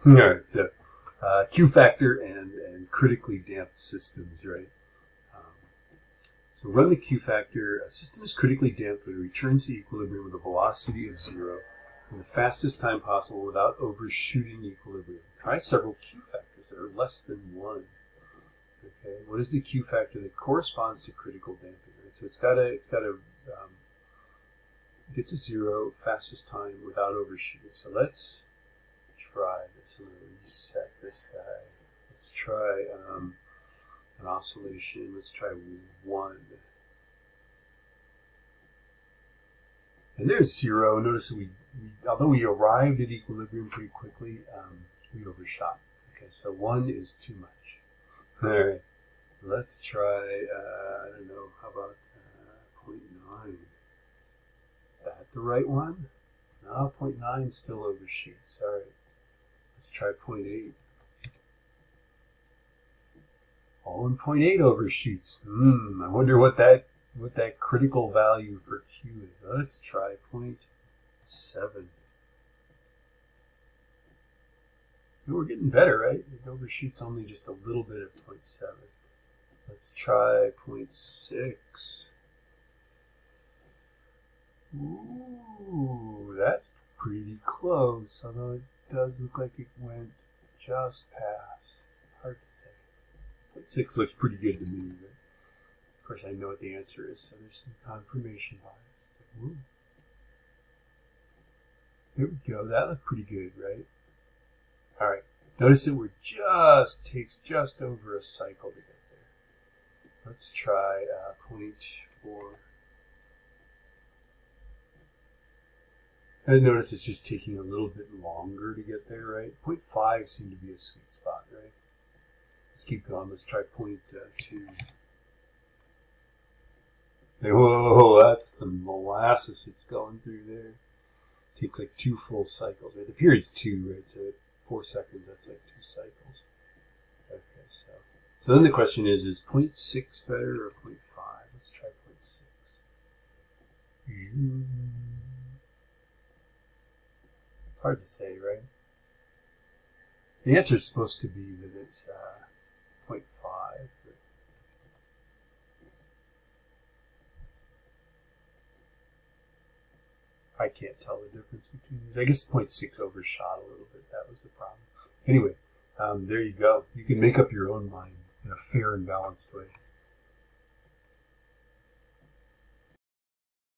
All right, so Q factor and critically damped systems, right? So run the Q factor. A system is critically damped when it returns to equilibrium with a velocity of 0 in the fastest time possible without overshooting equilibrium. Try several Q factors that are less than 1. Okay, what is the Q factor that corresponds to critical damping? Right? So it's got to get to 0 fastest time without overshooting. So let's try this. I'm going to reset this guy. Let's try an oscillation. Let's try 1. And there's 0. Notice that although we arrived at equilibrium pretty quickly, we overshot. Okay, so 1 is too much. All right, let's try, I don't know, how about 0.9? Is that the right one? No, 0.9 still overshoots. All right, let's try 0.8. Oh, and 0.8 overshoots. I wonder what that critical value for Q is. Let's try 0.7. We're getting better, right? It overshoots only just a little bit at 0.7. Let's try 0.6. Ooh, that's pretty close, although it does look like it went just past. Hard to say. 0.6 looks pretty good to me, but of course I know what the answer is, so there's some confirmation bias. It's like, ooh. There we go. That looked pretty good, right? All right. Notice that takes just over a cycle to get there. Let's try 0.4. And notice it's just taking a little bit longer to get there, right? 0.5 seemed to be a sweet spot, right? Let's keep going. Let's try 0.2. Whoa, that's the molasses it's going through there. It takes like 2 full cycles, right? The period's 2, right? So 4 seconds, that's like 2 cycles. Okay, so then the question is 0.6 better or 0.5? Let's try 0.6. It's hard to say, right? The answer is supposed to be that it's 0.5. I can't tell the difference between these. I guess 0.6 overshot a little bit. That was the problem. Anyway, there you go. You can make up your own mind in a fair and balanced way.